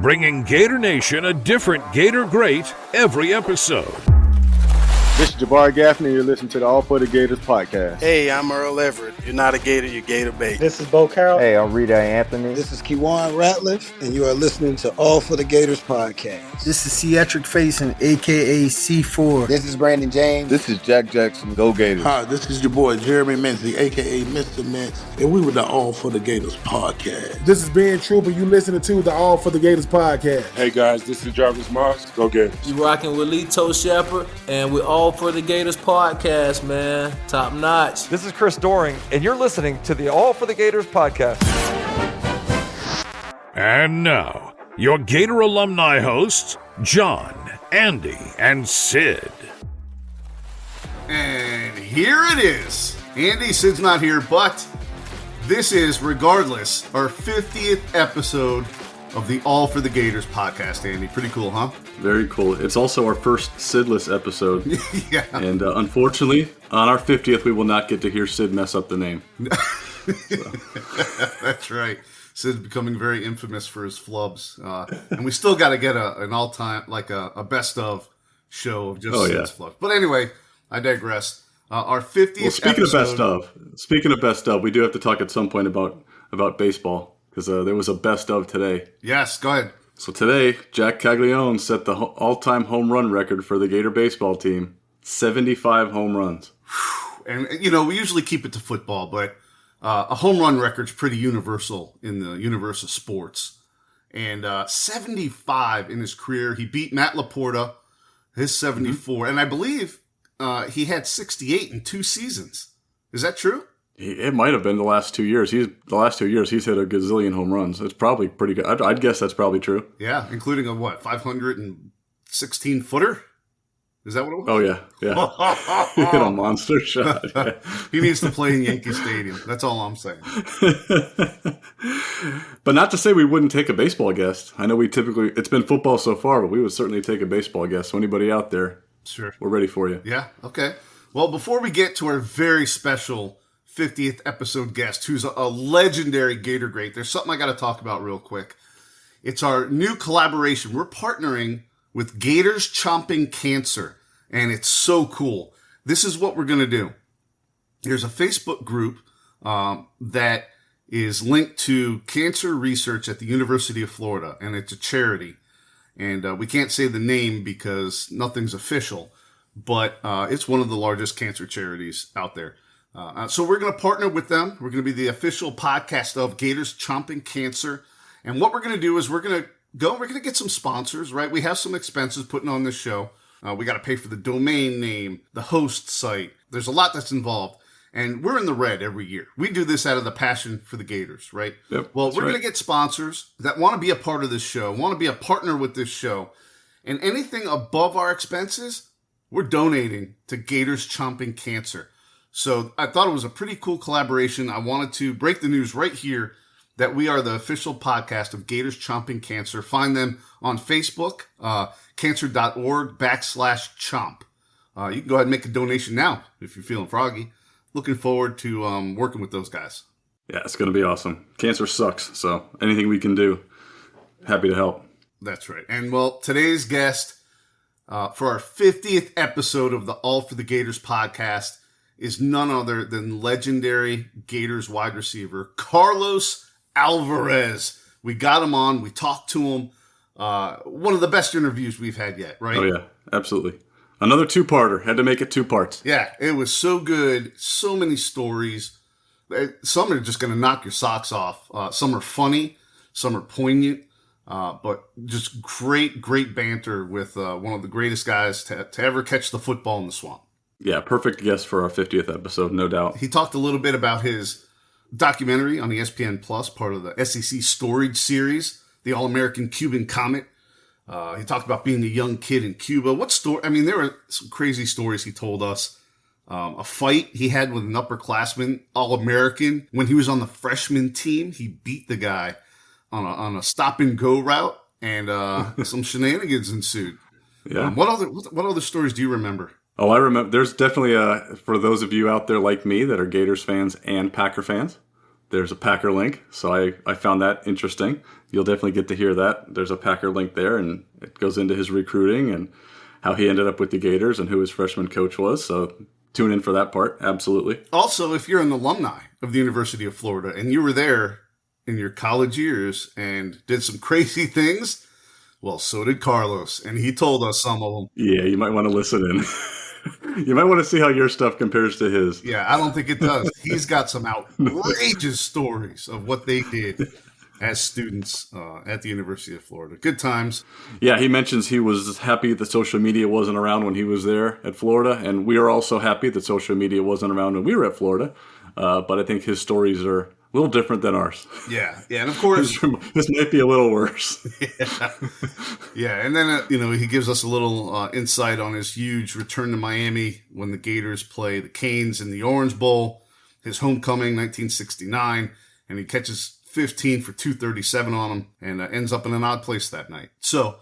bringing Gator Nation a different Gator Great every episode. This is Jabbar Gaffney. You're listening to the All for the Gators podcast. Hey, I'm Earl Everett. You're not a Gator, you're Gator bait. This is Bo Carroll. Hey, I'm Rita Anthony. This is Kewan Ratliff, and you are listening to All for the Gators podcast. This is Cedric Faison, a.k.a. C4. This is Brandon James. This is Jack Jackson. Go Gators. Hi, this is your boy Jeremy Mincy, a.k.a. Mr. Mintz, and we were the All for the Gators podcast. This is Ben Trooper. You listening to the All for the Gators podcast. Hey, guys, this is Jarvis Moss. Go Gators. You rocking with Lito Shepherd, and we're All for the Gators podcast, man. Top notch. This is Chris Doring, and you're listening to the All for the Gators podcast. And now, your Gator alumni hosts, John, Andy, and Sid. And here it is. Andy, Sid's not here, but this is, regardless, our 50th episode of the All for the Gators podcast, Andy. Pretty cool, huh? Very cool. It's also our first Sidless episode. Yeah. And unfortunately, on our 50th, we will not get to hear Sid mess up the name. That's right. Sid's becoming very infamous for his flubs. And we still got to get an all-time, like a best of show of just Sid's flubs. But anyway, I digress. Our 50th episode. Speaking of best of, we do have to talk at some point about baseball, because there was a best of today. Yes, go ahead. So today, Jack Caglione set the all-time home run record for the Gator baseball team, 75 home runs. And, you know, we usually keep it to football, but a home run record's pretty universal in the universe of sports. And 75 in his career. He beat Matt Laporta, his 74. Mm-hmm. And I believe he had 68 in 2 seasons. Is that true? It might have been the last 2 years. He's hit a gazillion home runs. It's probably pretty good. I'd guess that's probably true. Yeah, including a 516 footer? Is that what it was? Oh yeah. He hit a monster shot. Yeah. He needs to play in Yankee Stadium. That's all I'm saying. But not to say we wouldn't take a baseball guest. I know it's been football so far, but we would certainly take a baseball guest. So anybody out there, sure, we're ready for you. Yeah. Okay. Well, before we get to our very special 50th episode guest, who's a legendary Gator Great, there's something I got to talk about real quick. It's our new collaboration. We're partnering with Gators Chomping Cancer, and it's so cool. This is what we're going to do. There's a Facebook group that is linked to cancer research at the University of Florida, and it's a charity. And we can't say the name because nothing's official, but it's one of the largest cancer charities out there. So we're going to partner with them. We're going to be the official podcast of Gators Chomping Cancer. And what we're going to do is we're going to get some sponsors, right? We have some expenses putting on this show. We got to pay for the domain name, the host site. There's a lot that's involved. And we're in the red every year. We do this out of the passion for the Gators, right? Yep, well, we're going to get sponsors that want to be a part of this show, want to be a partner with this show. And anything above our expenses, we're donating to Gators Chomping Cancer. So I thought it was a pretty cool collaboration. I wanted to break the news right here that we are the official podcast of Gators Chomping Cancer. Find them on Facebook, cancer.org/chomp. You can go ahead and make a donation now if you're feeling froggy. Looking forward to working with those guys. Yeah, it's going to be awesome. Cancer sucks, so anything we can do, happy to help. That's right. And, well, today's guest for our 50th episode of the All for the Gators podcast is none other than legendary Gators wide receiver, Carlos Alvarez. We got him on. We talked to him. One of the best interviews we've had yet, right? Oh, yeah. Absolutely. Another two-parter. Had to make it 2 parts. Yeah. It was so good. So many stories. Some are just going to knock your socks off. Some are funny. Some are poignant. But just great banter with one of the greatest guys to ever catch the football in the swamp. Yeah, perfect guest for our 50th episode, no doubt. He talked a little bit about his documentary on ESPN Plus, part of the SEC Storage series, the All-American Cuban Comet. He talked about being a young kid in Cuba. What story? I mean, there were some crazy stories he told us. A fight he had with an upperclassman, All-American. When he was on the freshman team, he beat the guy on a stop-and-go route, and some shenanigans ensued. Yeah. What other stories do you remember? Oh, I remember. There's definitely for those of you out there like me that are Gators fans and Packer fans, there's a Packer link. So I found that interesting. You'll definitely get to hear that. There's a Packer link there, and it goes into his recruiting and how he ended up with the Gators and who his freshman coach was. So tune in for that part. Absolutely. Also, if you're an alumni of the University of Florida and you were there in your college years and did some crazy things, well, so did Carlos, and he told us some of them. Yeah, you might want to listen in. You might want to see how your stuff compares to his. Yeah, I don't think it does. He's got some outrageous stories of what they did as students at the University of Florida. Good times. Yeah, he mentions he was happy that social media wasn't around when he was there at Florida, and we are also happy that social media wasn't around when we were at Florida. But I think his stories are a little different than ours. Yeah, and of course, this might be a little worse. Yeah, and then he gives us a little insight on his huge return to Miami when the Gators play the Canes in the Orange Bowl, his homecoming, 1969, and he catches 15 for 237 on him and ends up in an odd place that night. So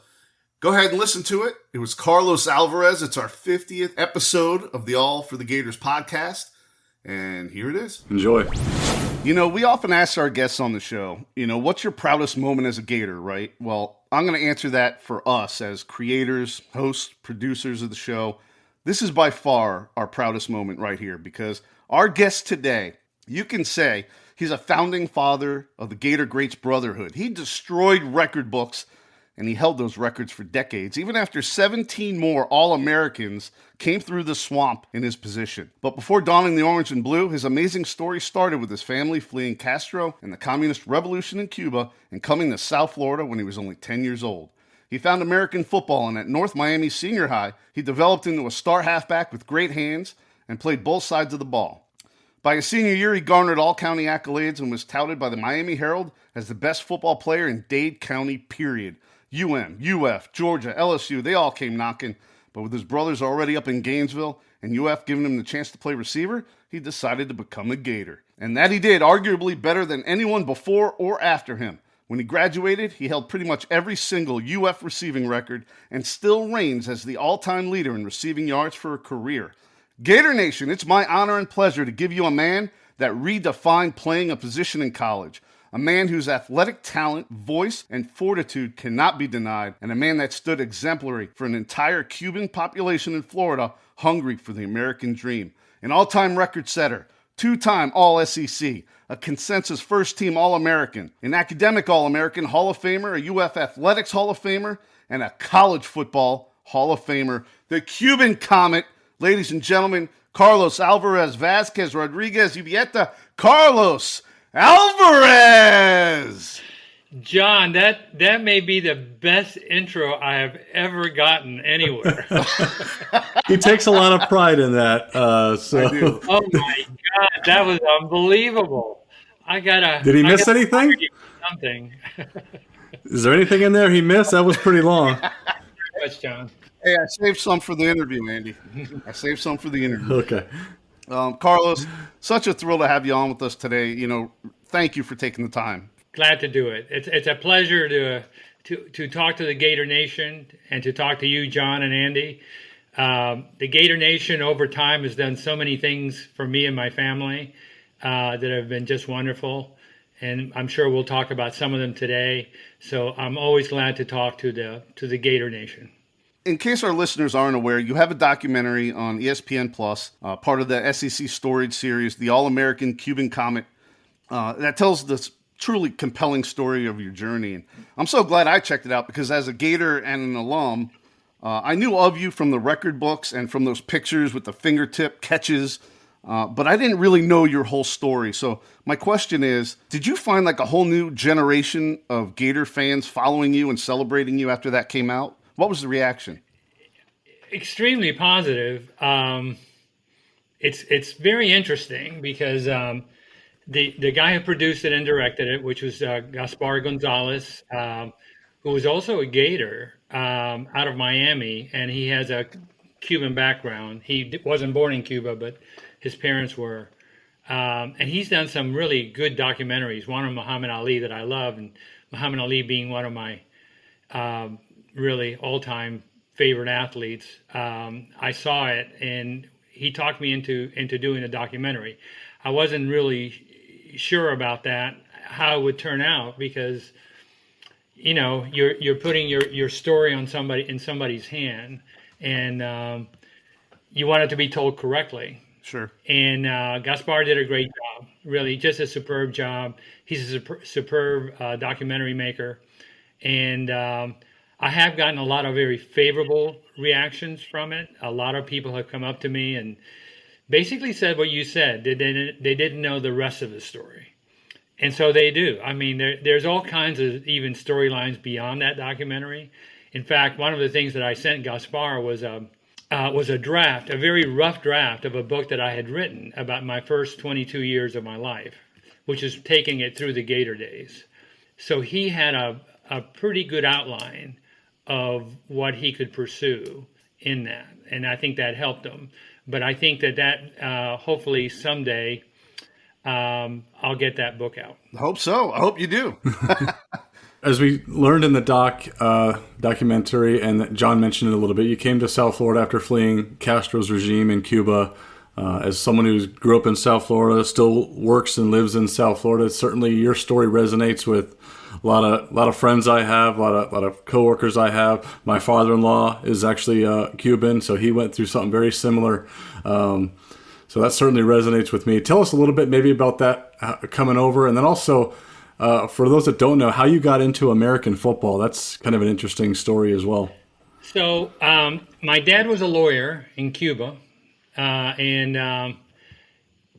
go ahead and listen to it. It was Carlos Alvarez. It's our 50th episode of the All for the Gators podcast. And here it is. Enjoy. We often ask our guests on the show, what's your proudest moment as a Gator, right? Well, I'm going to answer that for us as creators, hosts, producers of the show. This is by far our proudest moment right here because our guest today, you can say he's a founding father of the Gator Greats Brotherhood. He destroyed record books, and he held those records for decades, even after 17 more All-Americans came through the swamp in his position. But before donning the orange and blue, his amazing story started with his family fleeing Castro and the Communist Revolution in Cuba and coming to South Florida when he was only 10 years old. He found American football, and at North Miami Senior High, he developed into a star halfback with great hands and played both sides of the ball. By his senior year, he garnered all-county accolades and was touted by the Miami Herald as the best football player in Dade County, period. UF, Georgia, LSU, they all came knocking. But with his brothers already up in Gainesville and UF giving him the chance to play receiver, he decided to become a Gator. And that he did, arguably better than anyone before or after him. When he graduated, he held pretty much every single UF receiving record and still reigns as the all-time leader in receiving yards for a career. Gator Nation, it's my honor and pleasure to give you a man that redefined playing a position in college. A man whose athletic talent, voice, and fortitude cannot be denied, and a man that stood exemplary for an entire Cuban population in Florida hungry for the American dream. An all-time record setter, two-time All-SEC, a consensus first-team All-American, an academic All-American, Hall of Famer, a UF Athletics Hall of Famer, and a college football Hall of Famer, the Cuban Comet. Ladies and gentlemen, Carlos Alvarez Vazquez Rodriguez Ubieta, Carlos Alvarez! John, that may be the best intro I have ever gotten anywhere. He takes a lot of pride in that. I do. Oh my God, that was unbelievable. Did he miss anything? Something. Is there anything in there he missed? That was pretty long. Yes, John. Hey, I saved some for the interview, Andy. I saved some for the interview. Okay. Carlos, such a thrill to have you on with us today. Thank you for taking the time. Glad to do it. It's a pleasure to talk to the Gator Nation and to talk to you, John and Andy. The Gator Nation over time has done so many things for me and my family that have been just wonderful. And I'm sure we'll talk about some of them today. So I'm always glad to talk to the Gator Nation. In case our listeners aren't aware, you have a documentary on ESPN Plus, part of the SEC Storied series, The All-American Cuban Comet, that tells this truly compelling story of your journey. And I'm so glad I checked it out because as a Gator and an alum, I knew of you from the record books and from those pictures with the fingertip catches, but I didn't really know your whole story. So my question is, did you find like a whole new generation of Gator fans following you and celebrating you after that came out? What was the reaction? Extremely positive. It's very interesting because the guy who produced it and directed it, which was Gaspar Gonzalez, who was also a Gator out of Miami, and he has a Cuban background. He wasn't born in Cuba, but his parents were. And he's done some really good documentaries, one on Muhammad Ali that I love, and Muhammad Ali being one of my really all-time favorite athletes. I saw it, and he talked me into doing a documentary. I wasn't really sure about that, how it would turn out, because you're putting your story on somebody's hand, and you want it to be told correctly. Sure. And Gaspar did a great job, really, just a superb job. He's a superb documentary maker. And I have gotten a lot of very favorable reactions from it. A lot of people have come up to me and basically said what you said. They didn't know the rest of the story. And so they do. I mean, there's all kinds of even storylines beyond that documentary. In fact, one of the things that I sent Gaspar was a draft, a very rough draft of a book that I had written about my first 22 years of my life, which is taking it through the Gator days. So he had a pretty good outline of what he could pursue in that. And I think that helped him. But I think that hopefully someday I'll get that book out. I hope so. I hope you do. As we learned in the documentary, and that John mentioned it a little bit, you came to South Florida after fleeing Castro's regime in Cuba. As someone who grew up in South Florida, still works and lives in South Florida, certainly your story resonates with a lot of friends I have, a lot of coworkers I have. My father-in-law is actually Cuban, so he went through something very similar. So that certainly resonates with me. Tell us a little bit maybe about that coming over, and then also, for those that don't know, how you got into American football. That's kind of an interesting story as well. So my dad was a lawyer in Cuba, and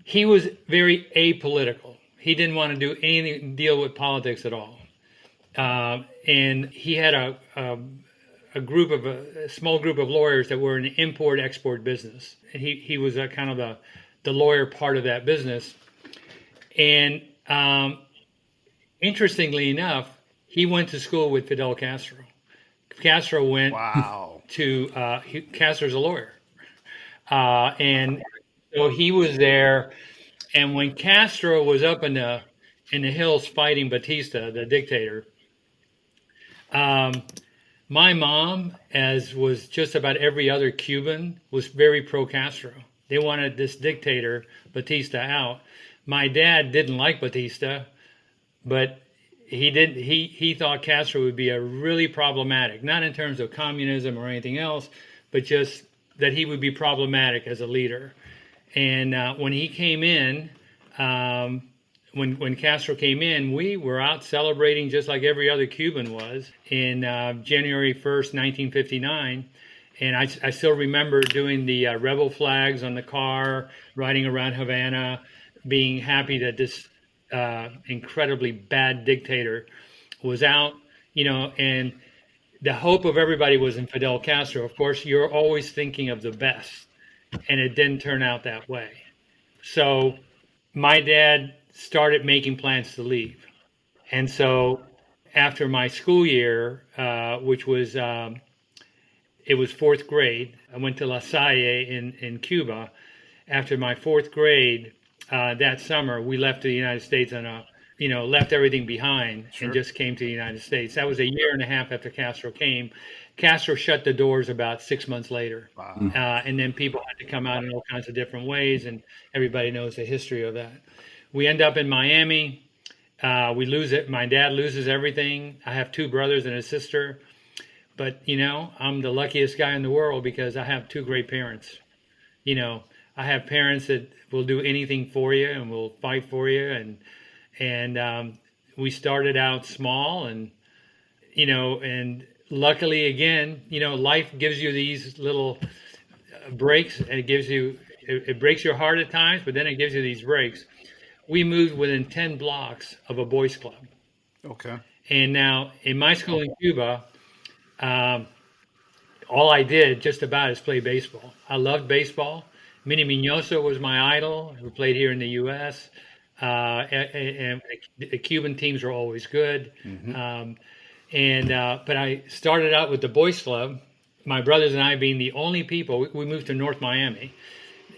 he was very apolitical. He didn't want to do anything, deal with politics at all. And he had a small group of lawyers that were in the import-export business. And he was kind of the lawyer part of that business. And interestingly enough, he went to school with Fidel Castro. Castro went to Castro's a lawyer. And so he was there. And when Castro was up in the hills fighting Batista, the dictator, my mom, as was just about every other Cuban, was very pro-Castro. They wanted this dictator, Batista, out. My dad didn't like Batista, but he thought Castro would be a really problematic, not in terms of communism or anything else, but just that he would be problematic as a leader. And when he came in, when Castro came in, we were out celebrating just like every other Cuban was in January 1st, 1959. And I still remember doing the rebel flags on the car, riding around Havana, being happy that this incredibly bad dictator was out, and the hope of everybody was in Fidel Castro. Of course, you're always thinking of the best, and it didn't turn out that way. So my dad started making plans to leave. And so after my school year, which was, it was fourth grade, I went to La Salle in Cuba. After my fourth grade, that summer, we left to the United States left everything behind and just came to the United States. That was a year and a half after Castro came. Castro shut the doors about 6 months later. Wow. And then people had to come out in all kinds of different ways, and everybody knows the history of that. We end up in Miami. We lose it. My dad loses everything. I have two brothers and a sister. But, I'm the luckiest guy in the world because I have two great parents. I have parents that will do anything for you and will fight for you. And we started out small and luckily, again, life gives you these little breaks, and it breaks your heart at times, but then it gives you these breaks. We moved within 10 blocks of a boys club. Okay. And now in my school in Cuba, all I did just about is play baseball. I loved baseball. Minnie Minoso was my idol, who played here in the U.S. And the Cuban teams were always good. Mm-hmm. But I started out with the boys club. My brothers and I being the only people. We moved to North Miami.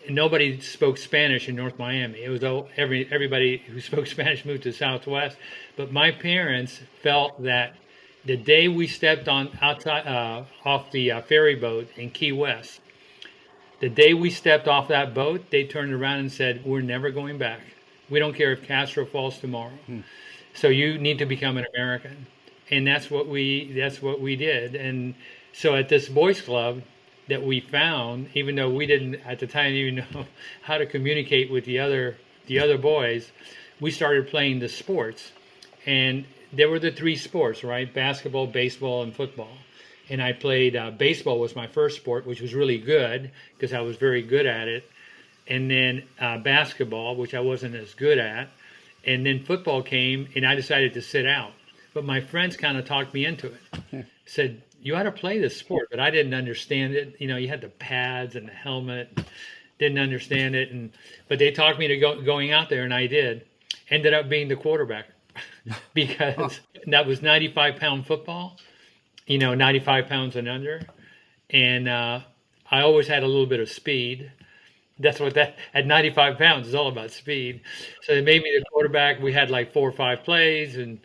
Nobody spoke Spanish in North Miami. It was everybody who spoke Spanish moved to Southwest. But my parents felt that the day we stepped off the ferry boat in Key West, the day we stepped off that boat, they turned around and said, "We're never going back. We don't care if Castro falls tomorrow. So you need to become an American. And that's what we did. And so at this boys club that we found, even though we didn't at the time even know how to communicate with the other boys, we started playing the sports. And there were the three sports, right? Basketball, baseball, and football. And I played baseball was my first sport, which was really good because I was very good at it. And then basketball, which I wasn't as good at. And then football came, and I decided to sit out. But my friends kind of talked me into it. Said, you ought to play this sport. But I didn't understand it. You know, you had the pads and the helmet. Didn't understand it. But they talked me to going out there, and I did. Ended up being the quarterback because that was 95-pound football. 95 pounds and under. And I always had a little bit of speed. That's what at 95 pounds is all about speed. So they made me the quarterback. We had like 4 or 5 plays, and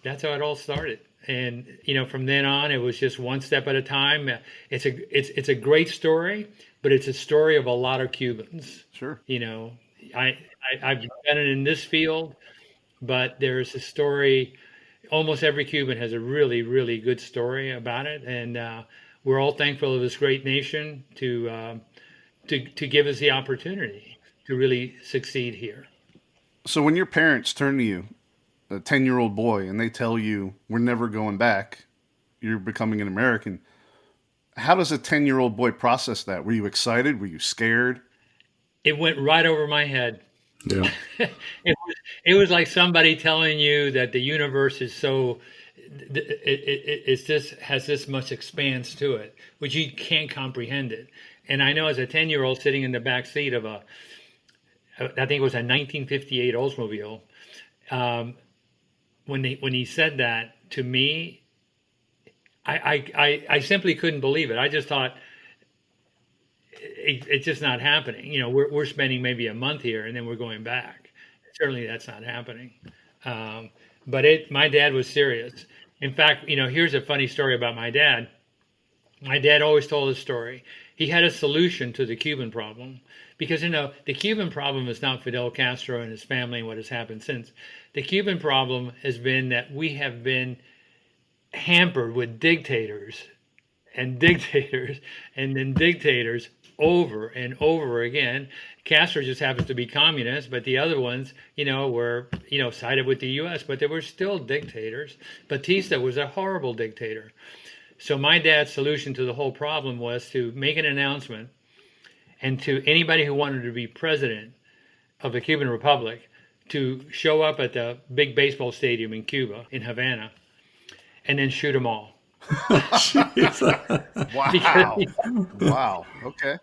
that's how it all started. And, from then on, it was just one step at a time. It's a great story, but it's a story of a lot of Cubans. Sure. I've done it in this field, but there's a story. Almost every Cuban has a really, really good story about it, and we're all thankful of this great nation to give us the opportunity to really succeed here. So when your parents turn to you, a 10-year-old boy, and they tell you, we're never going back, you're becoming an American, how does a 10-year-old boy process that? Were you excited? Were you scared? It went right over my head. Yeah. It was like somebody telling you that the universe is so it's just has this much expanse to it, which you can't comprehend it. And I know as a 10-year-old sitting in the back seat of I think it was a 1958 Oldsmobile, when he said that to me, I simply couldn't believe it. I just thought, it's just not happening. We're spending maybe a month here and then we're going back. Certainly that's not happening. But my dad was serious. In fact, here's a funny story about my dad. My dad always told a story. He had a solution to the Cuban problem because, the Cuban problem is not Fidel Castro and his family and what has happened since. The Cuban problem has been that we have been hampered with dictators and then dictators over and over again. Castro just happens to be communist, but the other ones, were, sided with the U.S., but they were still dictators. Batista was a horrible dictator. So my dad's solution to the whole problem was to make an announcement, and to anybody who wanted to be president of the Cuban Republic to show up at the big baseball stadium in Cuba, in Havana, and then shoot them all. Wow. Wow. Okay.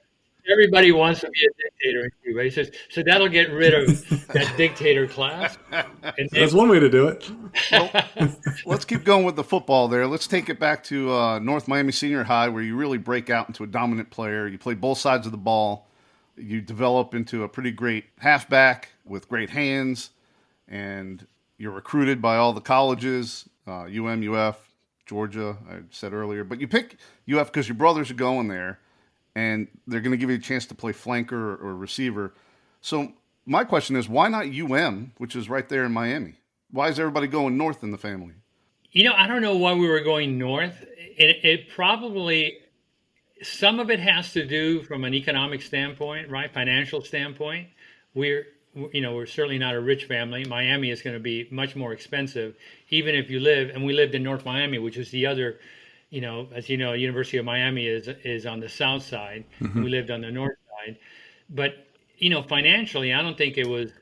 Everybody wants to be a dictator in Cuba. He says, so that'll get rid of that dictator class. And that's one way to do it. Well, let's keep going with the football there. Let's take it back to North Miami Senior High, where you really break out into a dominant player. You play both sides of the ball. You develop into a pretty great halfback with great hands, and you're recruited by all the colleges, UF, Georgia, I said earlier. But you pick UF because your brothers are going there, and they're going to give you a chance to play flanker or receiver. So my question is, why not which is right there in Miami? Why is everybody going north in the family? I don't know why we were going north. It probably, some of it has to do from an economic standpoint, right? Financial standpoint. We're certainly not a rich family. Miami is going to be much more expensive, even if you live, and we lived in North Miami, which is the other, as you know, University of Miami is on the south side. Mm-hmm. We lived on the north side. But, financially, I don't think it was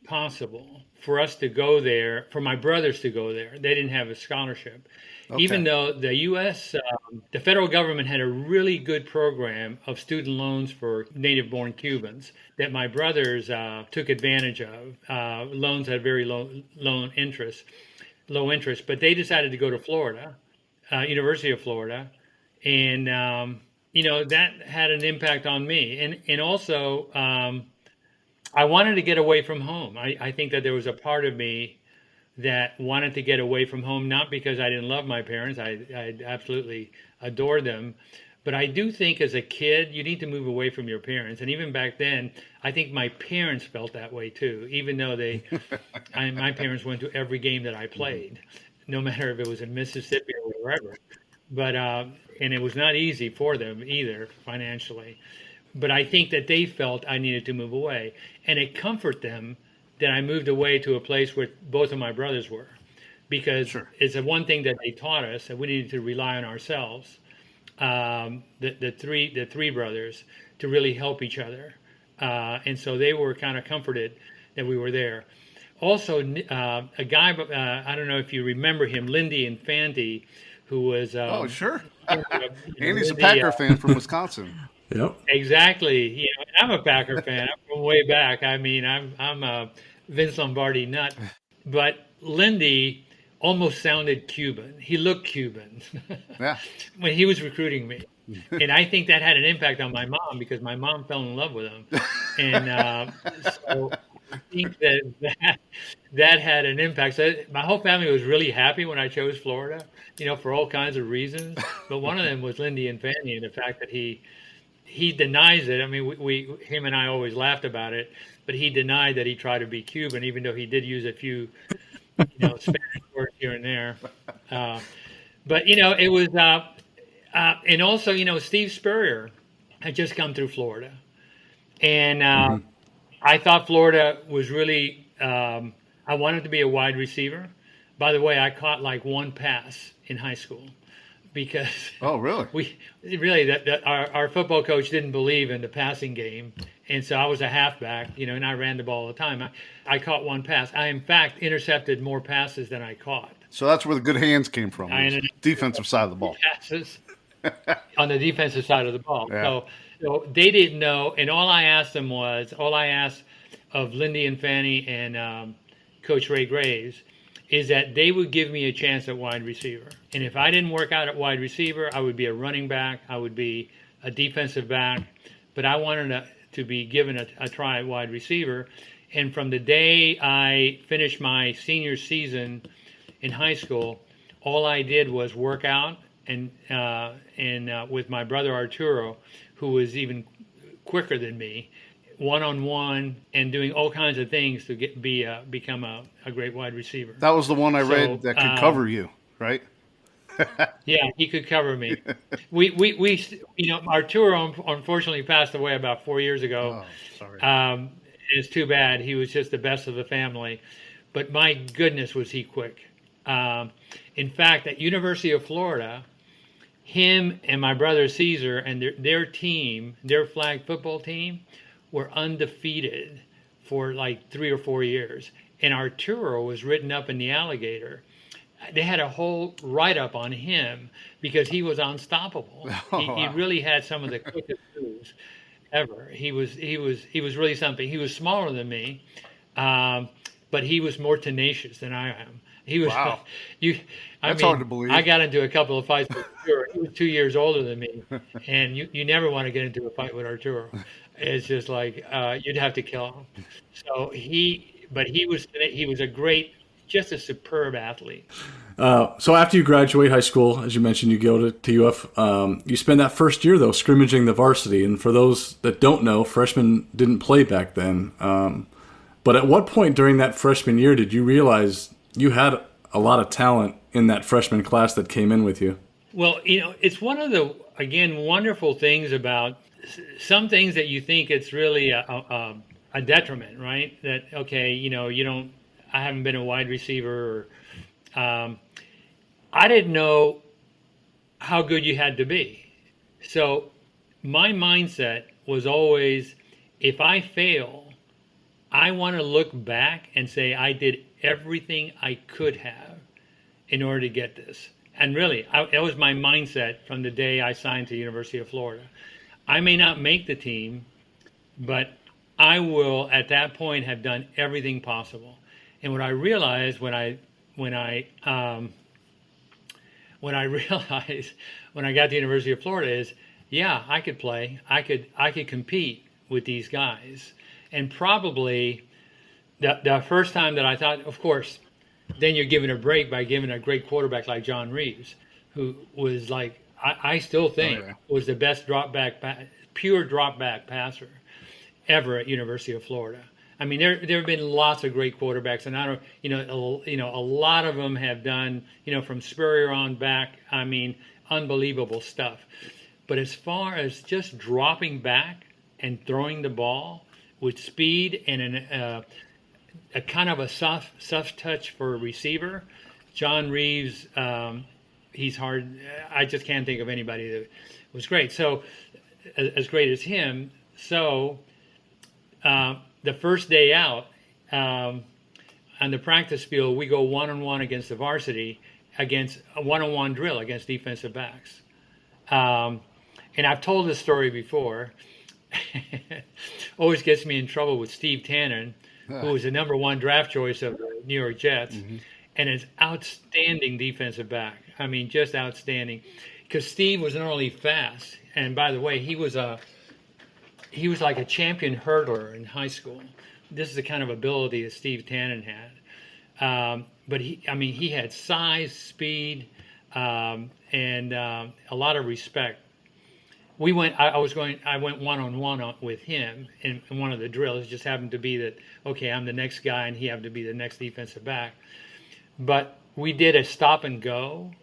possible for us to go there, for my brothers to go there. They didn't have a scholarship. Okay. Even though the U.S., the federal government had a really good program of student loans for native-born Cubans that my brothers took advantage of, loans at very low interest, but they decided to go to Florida, University of Florida, and, that had an impact on me. And also, I wanted to get away from home. I think that there was a part of me that wanted to get away from home, not because I didn't love my parents. I absolutely adored them. But I do think as a kid, you need to move away from your parents. And even back then, I think my parents felt that way too, even though my parents went to every game that I played, no matter if it was in Mississippi or wherever. But, and it was not easy for them either financially. But I think that they felt I needed to move away. And it comforted them that I moved away to a place where both of my brothers were. Because it's the one thing that they taught us, that we needed to rely on ourselves. The three brothers, to really help each other, and so they were kind of comforted that we were there. Also, a guy, I don't know if you remember him, Lindy Infante, who was Andy's a Packer fan from Wisconsin. Yep, exactly. I'm a Packer fan. I'm from way back. I mean, I'm a Vince Lombardi nut, but Lindy almost sounded Cuban. He looked Cuban when he was recruiting me. And I think that had an impact on my mom because my mom fell in love with him. And so I think that had an impact. So my whole family was really happy when I chose Florida, for all kinds of reasons. But one of them was Lindy Infante and the fact that he denies it. I mean, him and I always laughed about it, but he denied that he tried to be Cuban, even though he did use a few Spanish words here and there. But, it was, and also, Steve Spurrier had just come through Florida. And I thought Florida was really, I wanted to be a wide receiver. By the way, I caught like one pass in high school because our football coach didn't believe in the passing game. And so I was a halfback, and I ran the ball all the time. I caught one pass. I, in fact, intercepted more passes than I caught. So that's where the good hands came from, defensive side of the ball. Passes on the defensive side of the ball. Yeah. So they didn't know. And all I asked of Lindy Infante and Coach Ray Graves is that they would give me a chance at wide receiver. And if I didn't work out at wide receiver, I would be a running back. I would be a defensive back. But I wanted to be given a try at wide receiver. And from the day I finished my senior season in high school, all I did was work out and with my brother Arturo, who was even quicker than me, one-on-one and doing all kinds of things to become a great wide receiver. That was the one I read that could cover you, right? Yeah, he could cover me. We Arturo unfortunately passed away about 4 years ago. Oh, sorry. It's too bad. He was just the best of the family. But my goodness, was he quick. In fact, at University of Florida, him and my brother Caesar and their team, their flag football team, were undefeated for like 3 or 4 years. And Arturo was written up in the Alligator. They had a whole write-up on him because he was unstoppable. He really had some of the quickest moves ever. He was really something. He was smaller than me, but he was more tenacious than I am. He was. Wow. That's hard to believe. I got into a couple of fights with Arturo. He was 2 years older than me, and you never want to get into a fight with Arturo. It's just like you'd have to kill him. So he was just a superb athlete. So after you graduate high school, as you mentioned, you go to UF. You spend that first year, though, scrimmaging the varsity. And for those that don't know, freshmen didn't play back then. But at what point during that freshman year did you realize you had a lot of talent in that freshman class that came in with you? Well, it's one of the, again, wonderful things about some things that you think it's really a detriment, right? That, okay, I haven't been a wide receiver. I didn't know how good you had to be. So my mindset was always, if I fail, I want to look back and say I did everything I could have in order to get this. And really, that was my mindset from the day I signed to the University of Florida. I may not make the team, but I will, at that point, have done everything possible. And what I realized when I realized when I got to the University of Florida is, yeah, I could play. I could compete with these guys. And probably the first time that I thought, of course, then you're given a break by giving a great quarterback like John Reeves, who was like, I still think was the best pure drop back passer ever at University of Florida. I mean, there have been lots of great quarterbacks, and I don't, a lot of them have done, from Spurrier on back. I mean, unbelievable stuff. But as far as just dropping back and throwing the ball with speed and a kind of a soft touch for a receiver, John Reeves, he's hard. I just can't think of anybody that was great. So, as great as him. So, the first day out on the practice field, we go one-on-one against the varsity, against a one-on-one drill against defensive backs. And I've told this story before. Always gets me in trouble with Steve Tannen, who was the number 1 draft choice of the New York Jets, and is outstanding defensive back. I mean, just outstanding. Because Steve was not only fast, and by the way, he was like a champion hurdler in high school. This is the kind of ability that Steve Tannen had. But he had size, speed, and a lot of respect. I went one-on-one with him in one of the drills. It just happened to be that, okay, I'm the next guy and he happened to be the next defensive back. But we did a stop and go,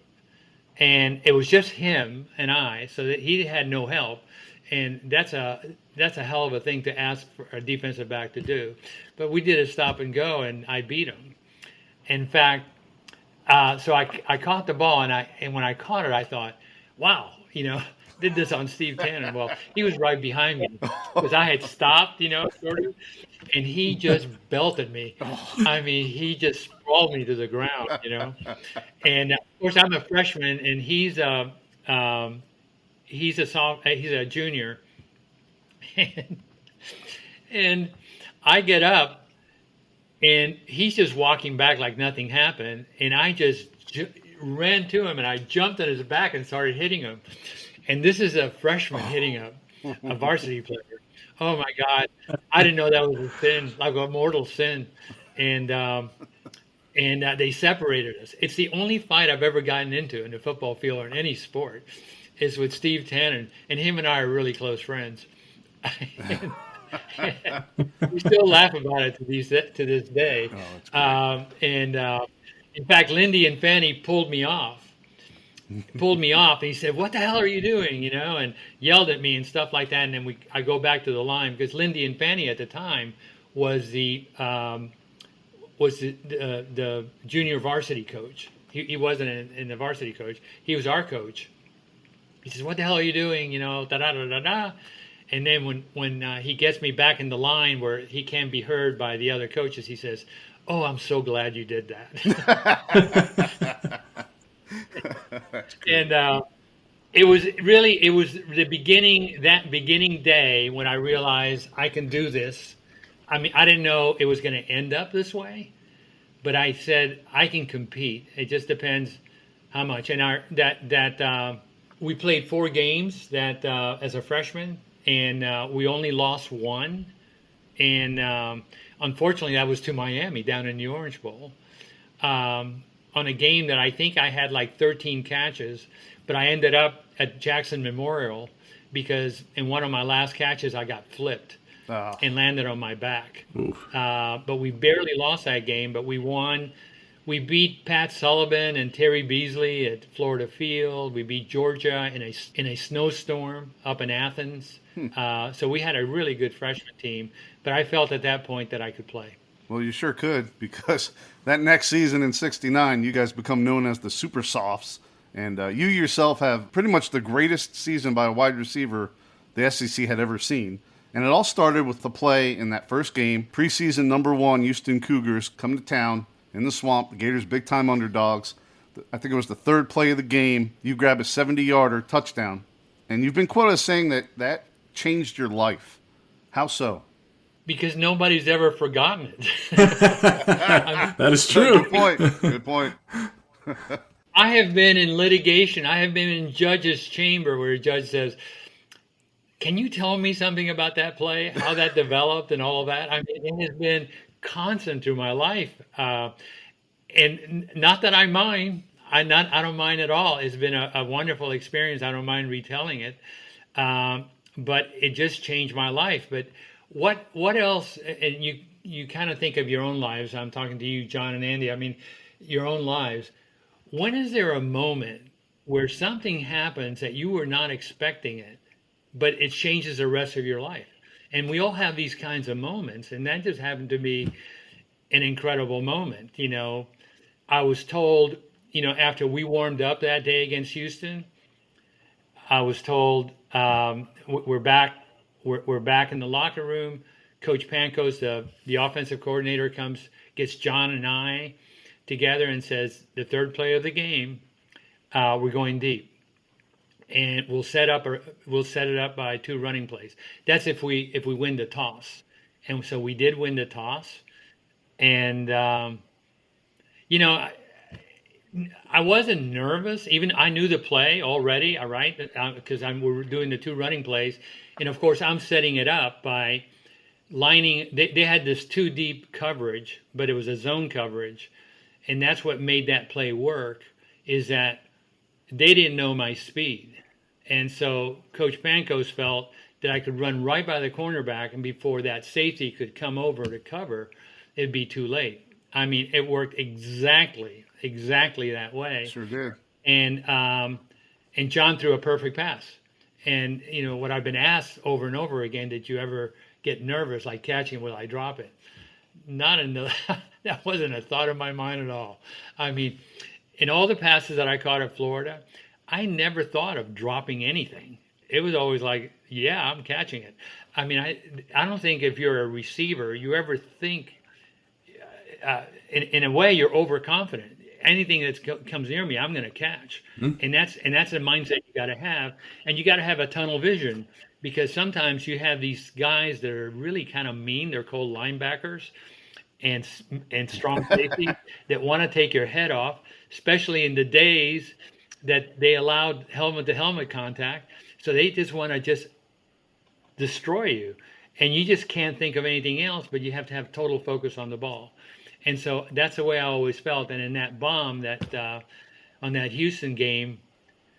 and it was just him and I, so that he had no help. And that's a hell of a thing to ask for a defensive back to do. But we did a stop and go, and I beat him. In fact, so I caught the ball, and when I caught it, I thought, wow, did this on Steve Tannen. Well, he was right behind me because I had stopped, sort of, and he just belted me. I mean, he just sprawled me to the ground, And of course, I'm a freshman, and he's a junior, and I get up, and he's just walking back like nothing happened, and I just ran to him, and I jumped on his back and started hitting him. And this is a freshman hitting a varsity player. Oh my God! I didn't know that was a sin, like a mortal sin, and they separated us. It's the only fight I've ever gotten into in the football field or in any sport, is with Steve Tannen, and him and I are really close friends. We still laugh about it to this day. In fact, Lindy and Fanny pulled me off. And he said, "What the hell are you doing?" And yelled at me and stuff like that. And then I go back to the line because Lindy and Fanny at the time was the junior varsity coach. He wasn't in the varsity coach. He was our coach. He says, "What the hell are you doing?" Da da da da da. And then when he gets me back in the line where he can be heard by the other coaches, he says, "Oh, I'm so glad you did that." And it was the beginning day when I realized I can do this. I mean, I didn't know it was going to end up this way, but I said I can compete. It just depends how much. And we played 4 games as a freshman, and we only lost 1. And unfortunately, that was to Miami down in the Orange Bowl. On a game that I think I had like 13 catches, but I ended up at Jackson Memorial because in one of my last catches I got flipped and landed on my back. But we barely lost that game, but we won. We beat Pat Sullivan and Terry Beasley at Florida Field. We beat Georgia in a snowstorm up in Athens. So we had a really good freshman team, but I felt at that point that I could play. Well, you sure could, because that next season in '69, you guys become known as the Super Softs, and you yourself have pretty much the greatest season by a wide receiver the SEC had ever seen. And it all started with the play in that first game, preseason number 1 Houston Cougars come to town in the swamp, the Gators big-time underdogs. I think it was the 3rd play of the game. You grab a 70-yarder touchdown, and you've been quoted as saying that changed your life. How so? Because nobody's ever forgotten it. That is true. Good point. I have been in litigation. I have been in judge's chamber where a judge says, "Can you tell me something about that play, how that developed and all of that?" I mean, it has been constant through my life. And not that I mind. I don't mind at all. It's been a wonderful experience. I don't mind retelling it. But it just changed my life. But what else? And you kind of think of your own lives. I'm talking to you, John and Andy. I mean, your own lives. When is there a moment where something happens that you were not expecting it, but it changes the rest of your life? And we all have these kinds of moments, and that just happened to be an incredible moment. You know, I was told, you know, after we warmed up that day against Houston, I was told we're back in the locker room. Coach Pankos, the offensive coordinator, gets John and I together and says, the third play of the game, we're going deep, and we'll set it up by 2 running plays. That's if we win the toss, and so we did win the toss, and you know, I wasn't nervous. Even I knew the play already. All right, because we're doing the 2 running plays, and of course I'm setting it up by lining. They had this 2 deep coverage, but it was a zone coverage. And that's what made that play work, is that they didn't know my speed. And so Coach Pankos felt that I could run right by the cornerback, and before that safety could come over to cover, it'd be too late. I mean, it worked exactly that way. Sure did. And John threw a perfect pass. And, you know, what I've been asked over and over again, did you ever get nervous, like catching, will I drop it? Not in the that wasn't a thought of my mind at all. I mean, in all the passes that I caught at Florida, I never thought of dropping anything. It was always like, yeah, I'm catching it. I mean, I don't think if you're a receiver, you ever think, in a way, you're overconfident. Anything that comes near me, I'm going to catch. Mm-hmm. And that's the mindset you got to have. And you got to have a tunnel vision, because sometimes you have these guys that are really kind of mean. They're called linebackers and strong safety that want to take your head off, especially in the days that they allowed helmet-to-helmet contact. So they just want to just destroy you. And you just can't think of anything else, but you have to have total focus on the ball. And so that's the way I always felt. And in that bomb on that Houston game,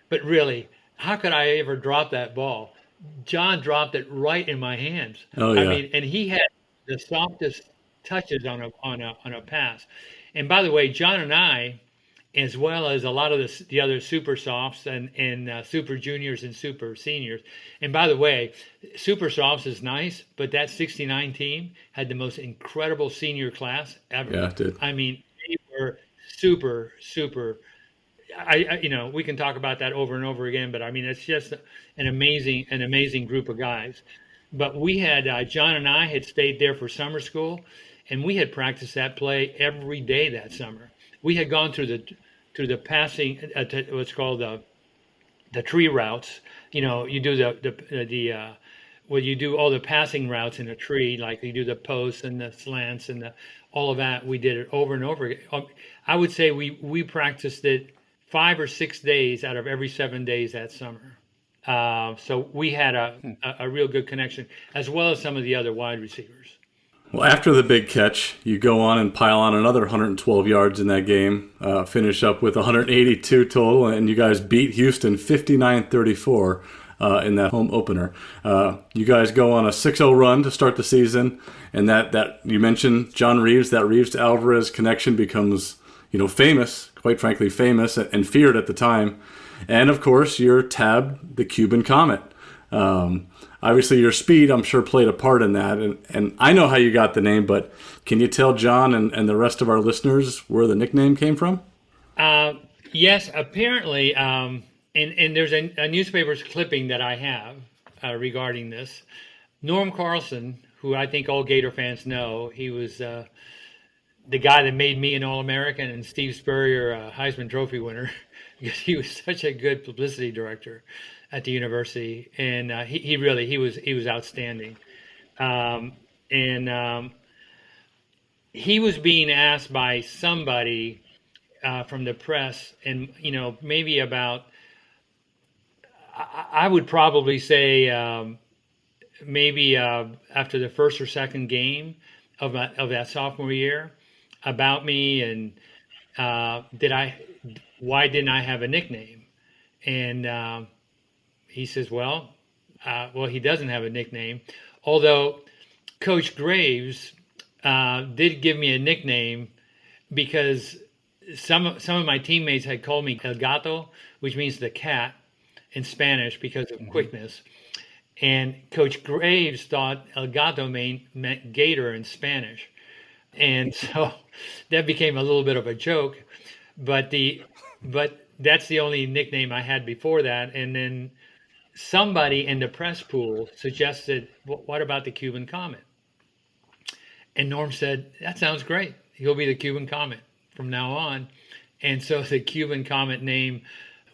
but really, how could I ever drop that ball? John dropped it right in my hands. Oh, yeah. I mean, and he had the softest touches on a pass. And by the way, John and I, as well as a lot of the other super softs and super juniors and super seniors. And by the way, super softs is nice, but that 69 team had the most incredible senior class ever. Yeah, it did. I mean, they were super, super. You know, we can talk about that over and over again, but I mean, it's just an amazing group of guys. But we had John and I had stayed there for summer school, and we had practiced that play every day that summer. We had gone through the passing, what's called the tree routes. You know, you do you do all the passing routes in a tree, like you do the posts and the slants and all of that. We did it over and over again. I would say we practiced it 5 or 6 days out of every 7 days that summer. So we had a real good connection, as well as some of the other wide receivers. Well, after the big catch, you go on and pile on another 112 yards in that game, finish up with 182 total, and you guys beat Houston 59-34 in that home opener. You guys go on a 6-0 run to start the season, and that you mentioned John Reeves, that Reeves to Alvarez connection becomes, you know, famous, quite frankly famous, and feared at the time. And of course, you're tabbed the Cuban Comet. Obviously, your speed, I'm sure, played a part in that. And I know how you got the name, but can you tell John and the rest of our listeners where the nickname came from? Yes, apparently. And there's a newspaper's clipping that I have regarding this. Norm Carlson, who I think all Gator fans know, he was the guy that made me an All-American, and Steve Spurrier a Heisman Trophy winner, because he was such a good publicity director at the university, and he was outstanding. He was being asked by somebody from the press, and you know, maybe about, I would probably say maybe after the first or second game of that sophomore year, about me, and why didn't I have a nickname? And he says, well, he doesn't have a nickname, although Coach Graves did give me a nickname because some of my teammates had called me El Gato, which means the cat in Spanish because of quickness. And Coach Graves thought El Gato meant gator in Spanish. And so that became a little bit of a joke. But that's the only nickname I had before that. And then somebody in the press pool suggested, what about the Cuban Comet? And Norm said, that sounds great. He'll be the Cuban Comet from now on. And so the Cuban Comet name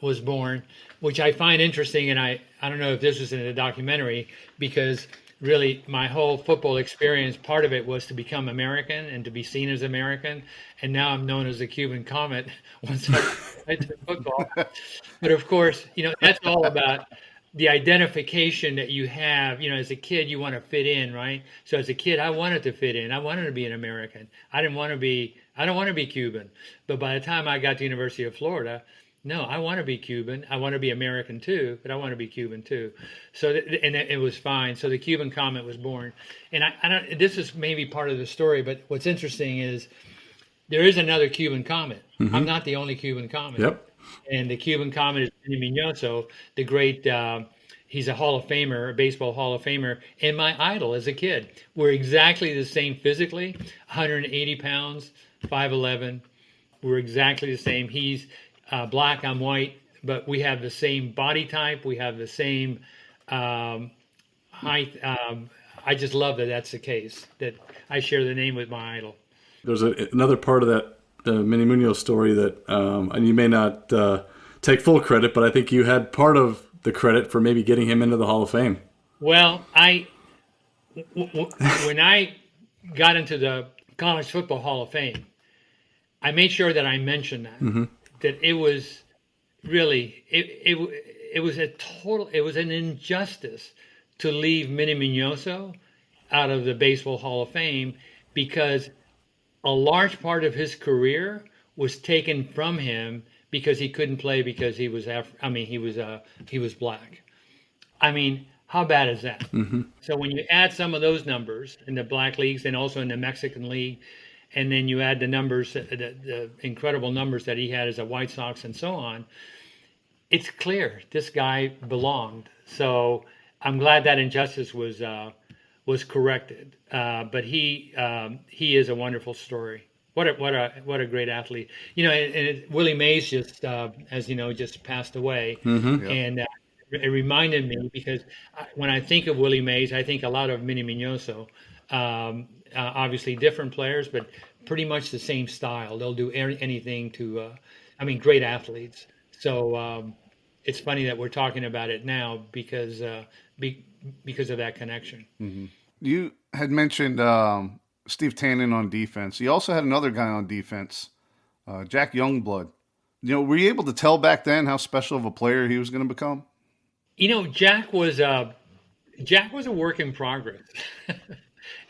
was born, which I find interesting. And I don't know if this was in a documentary, because really my whole football experience, part of it was to become American and to be seen as American. And now I'm known as the Cuban Comet once I played football. But of course, that's all about the identification that you have. As a kid, you want to fit in, right? So as a kid, I wanted to fit in. I wanted to be an American. I don't want to be Cuban. But by the time I got to the University of Florida, no, I want to be Cuban. I want to be American too, but I want to be Cuban too. So, and it was fine. So the Cuban Comet was born. And I don't, this is maybe part of the story, but what's interesting is there is another Cuban Comet. Mm-hmm. I'm not the only Cuban Comet. Yep. And the Cuban Comet is Benny Miñoso, the great, he's a Hall of Famer, a baseball Hall of Famer, and my idol as a kid. We're exactly the same physically, 180 pounds, 5'11". We're exactly the same. He's black, I'm white, but we have the same body type. We have the same height. I just love that that's the case, that I share the name with my idol. There's another part of that Manny Munoz story that, and you may not take full credit, but I think you had part of the credit for maybe getting him into the Hall of Fame. Well, when I got into the College Football Hall of Fame, I made sure that I mentioned that. Mm-hmm. That it was really it was an injustice to leave Manny Miñoso out of the Baseball Hall of Fame, because a large part of his career was taken from him because he couldn't play because he was he was black. I mean, how bad is that? Mm-hmm. So when you add some of those numbers in the black leagues and also in the Mexican League, and then you add the numbers, the incredible numbers that he had as a White Sox and so on, it's clear this guy belonged. So I'm glad that injustice was corrected. But he is a wonderful story. What a great athlete. Willie Mays just passed away. Mm-hmm. And it reminded me, because when I think of Willie Mays, I think a lot of Manny Miñoso. Obviously different players, but pretty much the same style. They'll do anything to, great athletes. So it's funny that we're talking about it now because of that connection. Mm-hmm. You had mentioned Steve Tannen on defense. You also had another guy on defense, Jack Youngblood. Were you able to tell back then how special of a player he was going to become? Jack was a work in progress.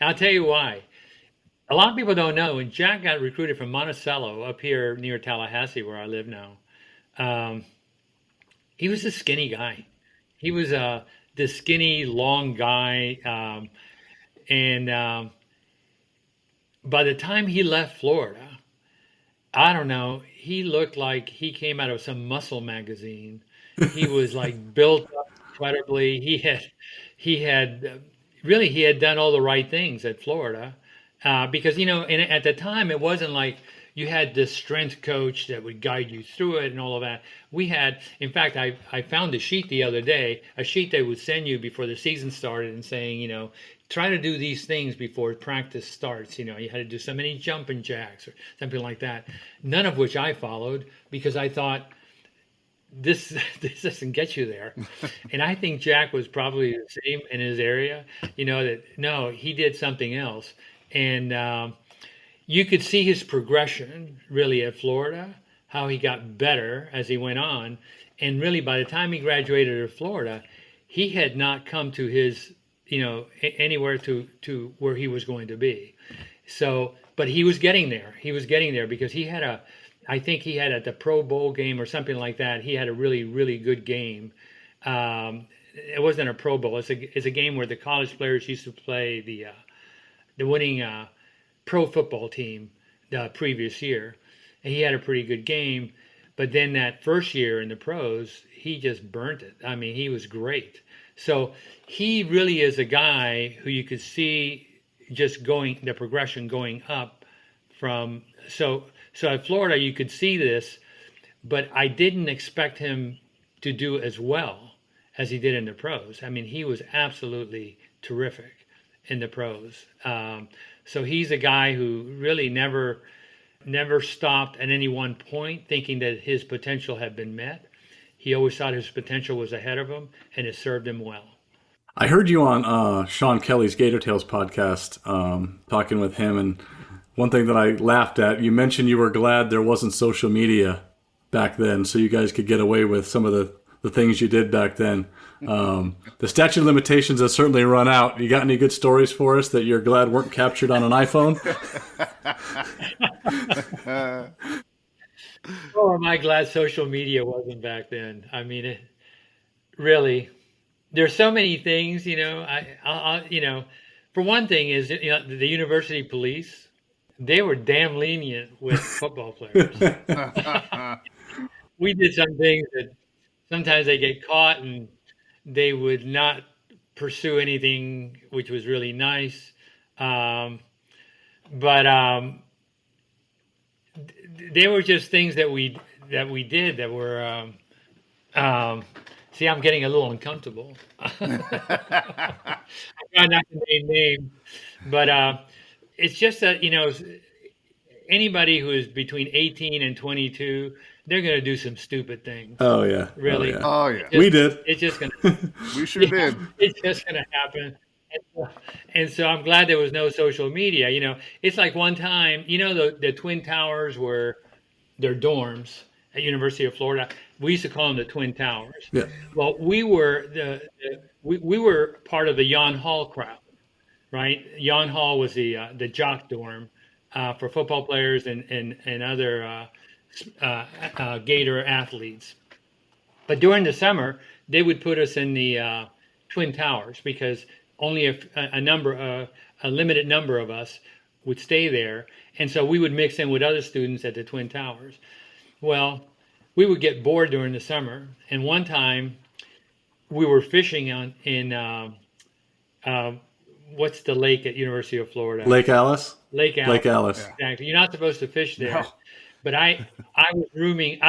And I'll tell you why. A lot of people don't know, when Jack got recruited from Monticello up here near Tallahassee, where I live now, he was a skinny guy. He was the skinny, long guy. And by the time he left Florida, I don't know, he looked like he came out of some muscle magazine. He was like built up incredibly. He had done all the right things at Florida, because, at the time, it wasn't like you had this strength coach that would guide you through it and all of that. We had, in fact, I found a sheet the other day, a sheet they would send you before the season started and saying, try to do these things before practice starts. You had to do so many jumping jacks or something like that, none of which I followed, because I thought, this doesn't get you there. And I think Jack was probably the same in his area, he did something else. And you could see his progression really at Florida, how he got better as he went on. And really, by the time he graduated at Florida, he had not come to his, anywhere to where he was going to be. So, but he was getting there. He was getting there because he had I think he had at the Pro Bowl game or something like that. He had a really, really good game. It wasn't a Pro Bowl. It's a game where the college players used to play the winning pro football team the previous year, and he had a pretty good game. But then that first year in the pros, he just burnt it. I mean, he was great. So he really is a guy who you could see just the progression going up from. So at Florida, you could see this, but I didn't expect him to do as well as he did in the pros. I mean, he was absolutely terrific in the pros. So he's a guy who really never stopped at any one point thinking that his potential had been met. He always thought his potential was ahead of him, and it served him well. I heard you on Sean Kelly's Gator Tales podcast, talking with him, and one thing that I laughed at, you mentioned you were glad there wasn't social media back then, so you guys could get away with some of the things you did back then. The statute of limitations has certainly run out. You got any good stories for us that you're glad weren't captured on an iPhone? Oh, am I glad social media wasn't back then. I mean, really, there's so many things, for one thing is, the university police, they were damn lenient with football players. We did some things that sometimes they get caught and they would not pursue anything, which was really nice. But they were just things that we did that were. See, I'm getting a little uncomfortable. I try not to name names, but it's just that anybody who is between 18 and 22, they're going to do some stupid things. Oh yeah, really. Oh yeah, we did. It's just going to. We sure did. It's just going to happen. And so I'm glad there was no social media. It's like one time, the Twin Towers were their dorms at University of Florida. We used to call them the Twin Towers. Yeah. Well, we were we were part of the Yon Hall crowd, right? Yon Hall was the jock dorm for football players and other Gator athletes. But during the summer, they would put us in the Twin Towers because only a limited number of us would stay there, and so we would mix in with other students at the Twin Towers. Well, we would get bored during the summer, and one time we were fishing in what's the lake at University of Florida? Lake Alice. Lake Alice. Lake Alice. Exactly. You're not supposed to fish there. No. But I was rooming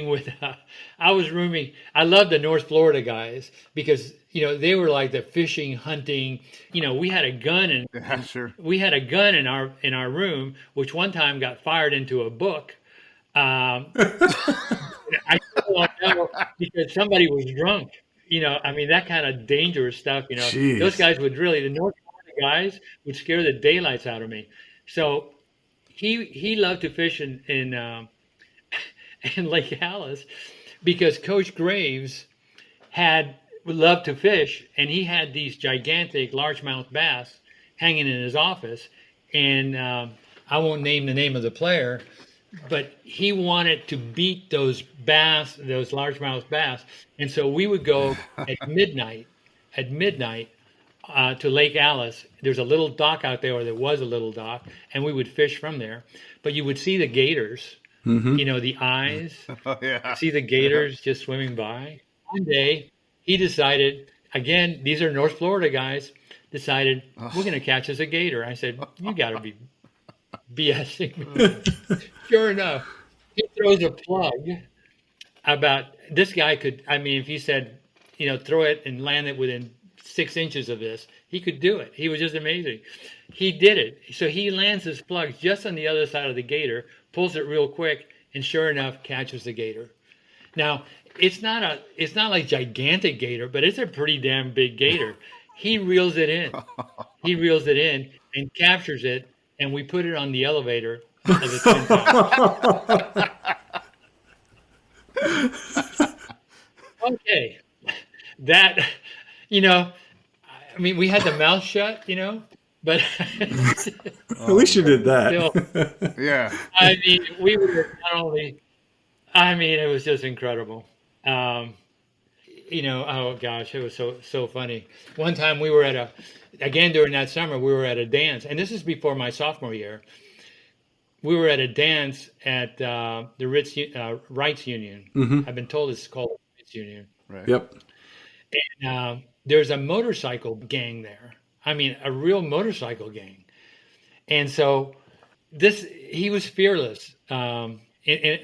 with I love the North Florida guys because they were like the fishing, hunting. We had a gun we had a gun in our room, which one time got fired into a book. I don't know because somebody was drunk. That kind of dangerous stuff. Jeez. Those guys would the North Florida guys would scare the daylights out of me. So. He loved to fish in Lake Alice because Coach Graves loved to fish, and he had these gigantic largemouth bass hanging in his office. And I won't name the name of the player, but he wanted to beat those largemouth bass. And so we would go at midnight to Lake Alice. There's a little dock out there, or there was a little dock, and we would fish from there. But you would see the gators, the eyes. Oh, yeah. See the gators just swimming by. One day, he decided, again, these are North Florida guys, decided, we're going to catch us a gator. I said, you got to be BSing me. Sure enough, he throws a plug about, this guy could, if he said, throw it and land it within 6 inches of this, he could do it. He was just amazing. He did it. So he lands his plug just on the other side of the gator, pulls it real quick, and sure enough, catches the gator. Now, it's not like gigantic gator, but it's a pretty damn big gator. He reels it in. And captures it, and we put it on the elevator of the Twin Towers. Okay. That, we had the mouth shut, But at least you did that. Still, Yeah. I mean, we were not only. I mean, it was just incredible. Oh gosh, it was so funny. One time we were again during that summer, we were at a dance, and this is before my sophomore year. We were at a dance at the Rights Union. Mm-hmm. I've been told it's called the Rights Union. Right. Yep. And there's a motorcycle gang there. I mean, a real motorcycle gang. And so he was fearless. And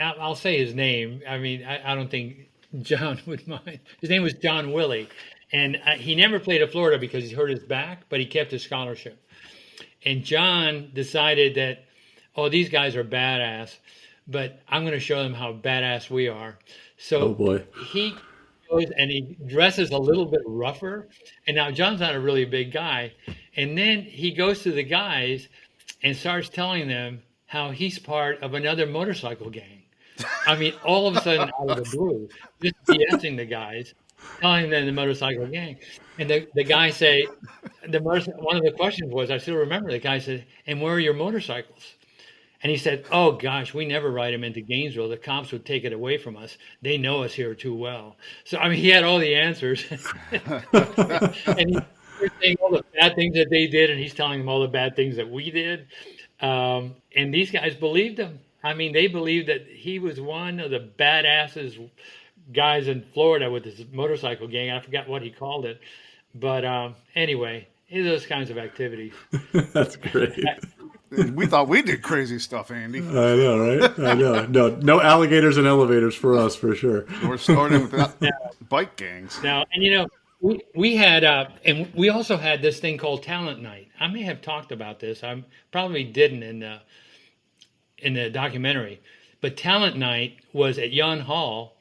I'll say his name. I mean, I don't think John would mind. His name was John Willie. And he never played at Florida because he hurt his back, but he kept his scholarship. And John decided that, these guys are badass, but I'm going to show them how badass we are. So he goes and he dresses a little bit rougher. And now John's not a really big guy. And then he goes to the guys and starts telling them how he's part of another motorcycle gang. I mean, all of a sudden, out of the blue, just BSing the guys, telling them the motorcycle gang. And the guy say, one of the questions was, I still remember, the guy said, "And where are your motorcycles?" And he said, "Oh gosh, we never ride them into Gainesville. The cops would take it away from us. They know us here too well." So I mean, he had all the answers, and he was saying all the bad things that they did, and he's telling them all the bad things that we did. And these guys believed him. I mean, they believed that he was one of the badasses guys in Florida with his motorcycle gang. I forgot what he called it, but anyway, those kinds of activities. That's great. We thought we did crazy stuff, Andy. I know, right? I know. No alligators and elevators for us, for sure. We're starting with bike gangs. Now, and we had, and we also had this thing called Talent Night. I may have talked about this. I probably didn't in the documentary. But Talent Night was at Yon Hall.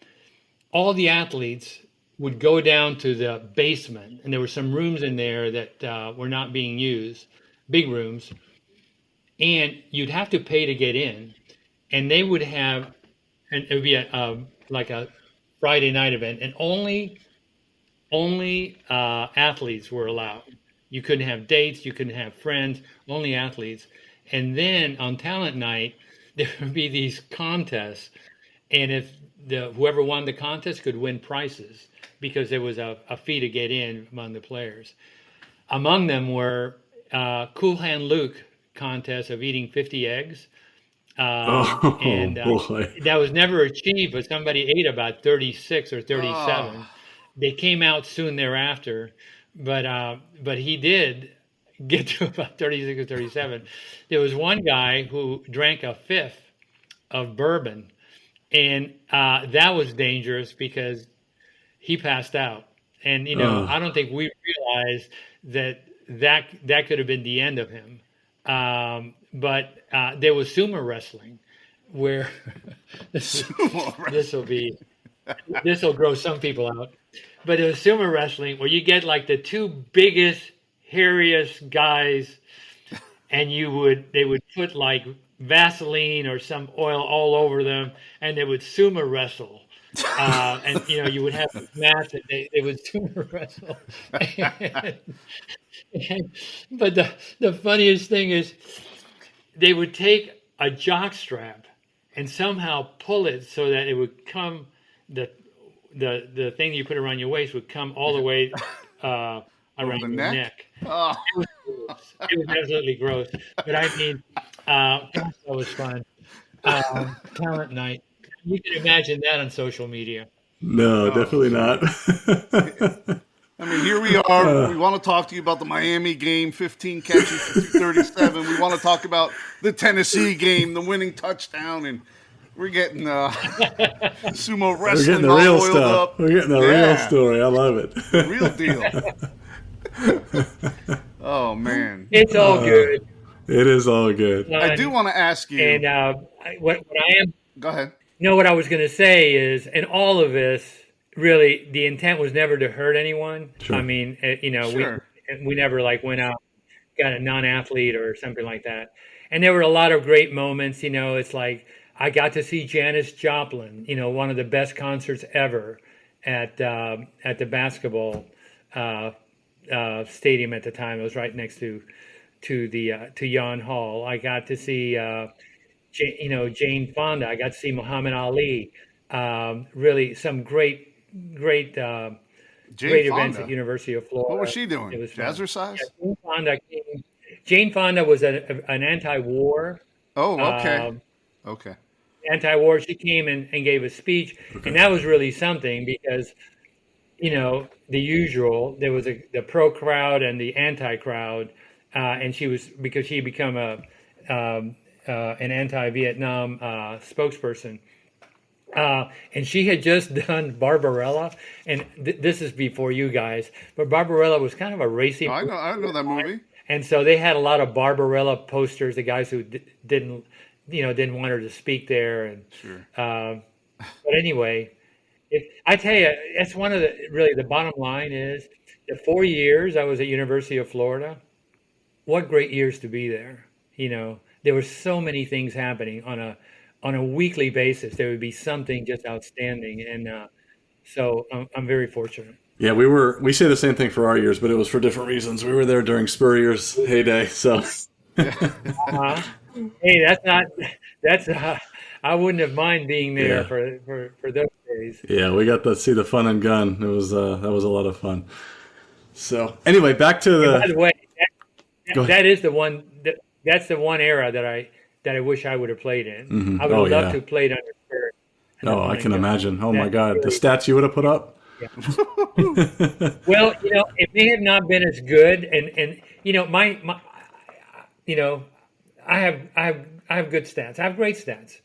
All the athletes would go down to the basement, and there were some rooms in there that were not being used, big rooms. And you'd have to pay to get in, and they would have, and it would be like a Friday night event, and only athletes were allowed. You couldn't have dates, you couldn't have friends, only athletes. And then on Talent Night, there would be these contests, and if whoever won the contest could win prizes because there was a fee to get in among the players. Among them were Cool Hand Luke contest of eating 50 eggs. And that was never achieved, but somebody ate about 36 or 37. They came out soon thereafter, but he did get to about 36 or 37. There was one guy who drank a fifth of bourbon, and that was dangerous because he passed out. And, I don't think we realized that could have been the end of him. But there was sumo wrestling where this will gross some people out. But there was sumo wrestling where you get like the two biggest, hairiest guys, and they would put like Vaseline or some oil all over them, and they would sumo wrestle. And you would have this match and they would sumo wrestle. But the funniest thing is they would take a jock strap and somehow pull it so that it would come, the thing you put around your waist would come all the way around your neck. Oh. It was absolutely gross. But I mean, that was fun. Talent Night. You can imagine that on social media. No, definitely not. I mean, here we are. We want to talk to you about the Miami game, 15 catches for 237. We want to talk about the Tennessee game, the winning touchdown, and we're getting sumo wrestling. We're getting the real all oiled stuff. up. We're getting the real story. I love it. The real deal. Oh, man. It's all good. It is all good. I do want to ask you. And what I am. Go ahead. No, what I was going to say is, in all of this, really, the intent was never to hurt anyone. Sure. I mean, Sure. we never went out, got a non-athlete or something like that. And there were a lot of great moments. It's like I got to see Janis Joplin. One of the best concerts ever at the basketball stadium at the time. It was right next to to Yon Hall. I got to see Jane Fonda. I got to see Muhammad Ali. Really, some great events at University of Florida. What was she doing? It was Jazzercise? Yeah, Jane Fonda was an anti-war. Oh, okay. Okay. Anti-war. She came and gave a speech, and that was really something because, the usual, there was the pro crowd and the anti crowd, and because she had become an anti-Vietnam spokesperson. And she had just done Barbarella, and this is before you guys, but Barbarella was kind of a racy. I know that movie. And so they had a lot of Barbarella posters. The guys who didn't want her to speak there, and sure. But anyway, I tell you, that's one of the bottom line is the 4 years I was at University of Florida. What great years to be there. There were so many things happening on a weekly basis. There would be something just outstanding, and so I'm very fortunate. Yeah, we say the same thing for our years, but it was for different reasons. We were there during Spurrier's heyday, so. Hey, I wouldn't have mind being there for those days. Yeah, we got to see the fun and gun. It was that was a lot of fun. So anyway, back to the. And by the way, that is the one. That's the one era that I wish I would have played in. Mm-hmm. I would have loved to have played under Spirit. Oh, I can imagine. Oh my God, the stats you would have put up. Yeah. Well, it may have not been as good, and my I have good stats. I have great stats,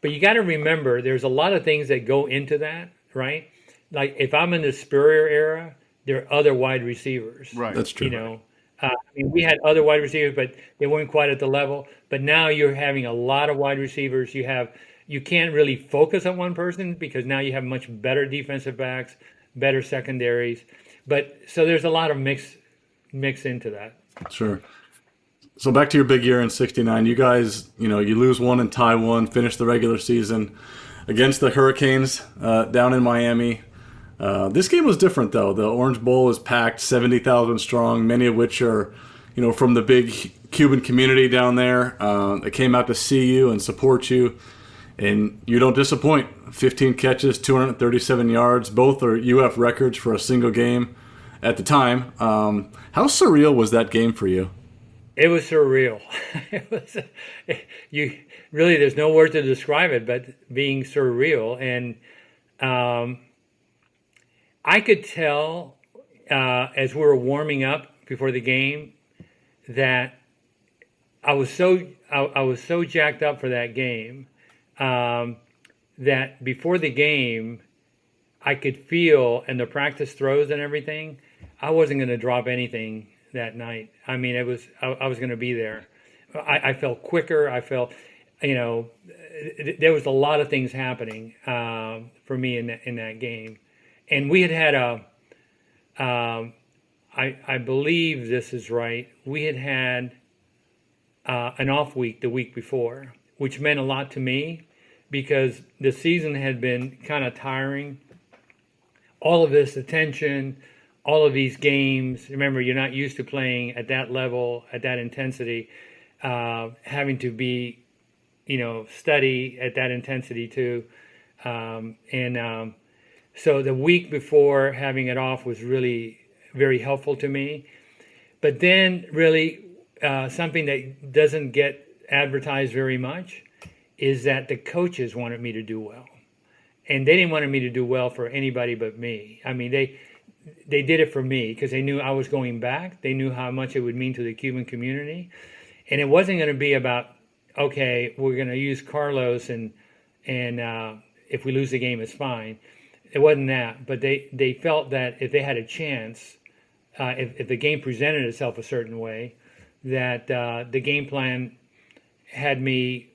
but you got to remember there's a lot of things that go into that, right? Like if I'm in the Spurrier era, there are other wide receivers. Right, that's true. We had other wide receivers, but they weren't quite at the level. But now you're having a lot of wide receivers. You can't really focus on one person because now you have much better defensive backs, better secondaries. But so there's a lot of mix into that. Sure. So back to your big year in '69. You guys, you lose one and tie one, finish the regular season against the Hurricanes down in Miami. This game was different, though. The Orange Bowl is packed, 70,000 strong, many of which are, from the big Cuban community down there. They came out to see you and support you, and you don't disappoint. 15 catches, 237 yards. Both are UF records for a single game at the time. How surreal was that game for you? It was surreal. There's no word to describe it, but being surreal. And I could tell as we were warming up before the game that I was so jacked up for that game that before the game I could feel, and the practice throws and everything, I wasn't going to drop anything that night. I mean, I was going to be there. I felt quicker. I felt, there was a lot of things happening for me in that game. And we had I believe this is right. We had an off week the week before, which meant a lot to me because the season had been kind of tiring. All of this attention, all of these games. Remember, you're not used to playing at that level, at that intensity, having to be, study at that intensity too. So the week before having it off was really very helpful to me. But then really something that doesn't get advertised very much is that the coaches wanted me to do well. And they didn't want me to do well for anybody but me. I mean, they did it for me because they knew I was going back. They knew how much it would mean to the Cuban community. And it wasn't going to be about, okay, we're going to use Carlos and if we lose the game, it's fine. It wasn't that. But they felt that if they had a chance, if the game presented itself a certain way, that the game plan had me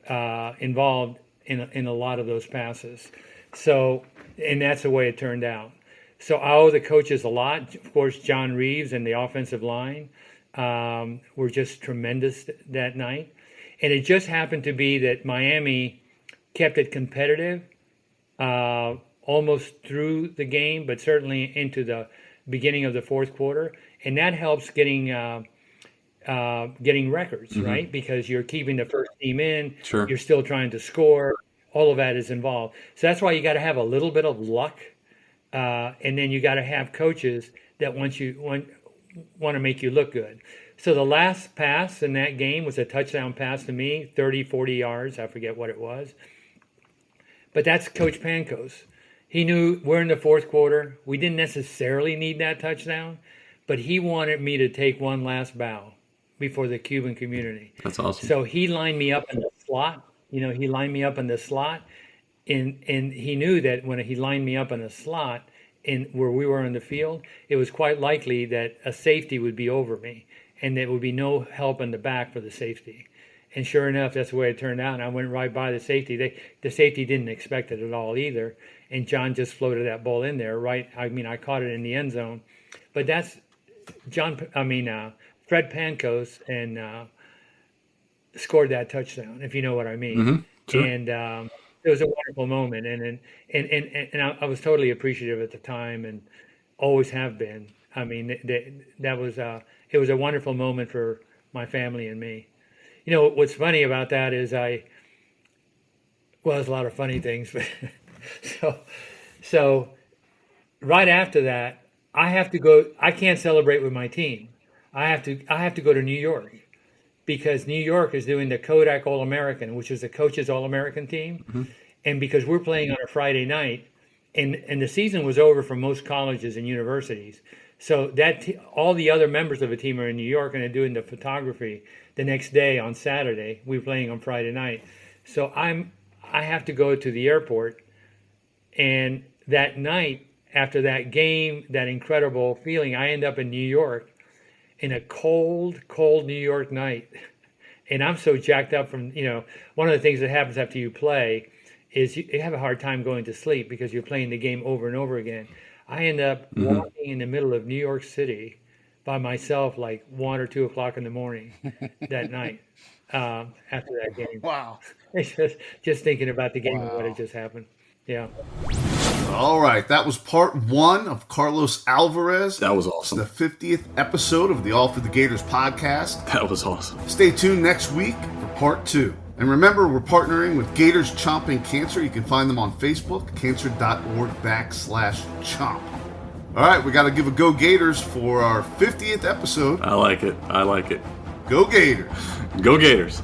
involved in a lot of those passes. So, and that's the way it turned out. So I owe the coaches a lot. Of course, John Reeves and the offensive line were just tremendous that night. And it just happened to be that Miami kept it competitive almost through the game, but certainly into the beginning of the fourth quarter. And that helps getting getting records, right? Because you're keeping the first team in, Sure. you're still trying to score. All of that is involved. So that's why you got to have a little bit of luck, and then you got to have coaches that want to make you look good. So the last pass in that game was a touchdown pass to me, 30, 40 yards. I forget what it was. But that's Coach Pankos. He knew we're in the fourth quarter. We didn't necessarily need that touchdown, but he wanted me to take one last bow before the Cuban community. That's awesome. So he lined me up in the slot. He lined me up in the slot, and he knew that when he lined me up in a slot in where we were on the field, it was quite likely that a safety would be over me, and there would be no help in the back for the safety. And sure enough, that's the way it turned out. And I went right by the safety. The safety didn't expect it at all either, and John just floated that ball in there. Right? I mean, I caught it in the end zone, but that's Fred Pankos and. Scored that touchdown, if you know what I mean. Mm-hmm. Sure. And it was a wonderful moment, and I was totally appreciative at the time, and always have been. I mean, it was a wonderful moment for my family and me. What's funny about that is there's a lot of funny things, but so right after that, I have to go. I can't celebrate with my team. I have to go to New York. Because New York is doing the Kodak All-American, which is the coaches All-American team. Mm-hmm. And because we're playing on a Friday night, and the season was over for most colleges and universities. So all the other members of the team are in New York and they're doing the photography the next day on Saturday. We're playing on Friday night. So I have to go to the airport. And that night, after that game, that incredible feeling, I end up in New York. In a cold New York night. And I'm so jacked up from, one of the things that happens after you play is you have a hard time going to sleep because you're playing the game over and over again. I end up walking in the middle of New York City by myself like 1 or 2 o'clock in the morning that night after that game. Wow. It's just thinking about the game and what had just happened. Yeah. All right, that was part 1 of Carlos Alvarez. That was awesome. It's the 50th episode of the All for the Gators podcast. That was awesome. Stay tuned next week for part 2. And remember, we're partnering with Gators Chomping Cancer. You can find them on Facebook, cancer.org/chomp. All right, we got to give a Go Gators for our 50th episode. I like it. Go Gators. Go Gators.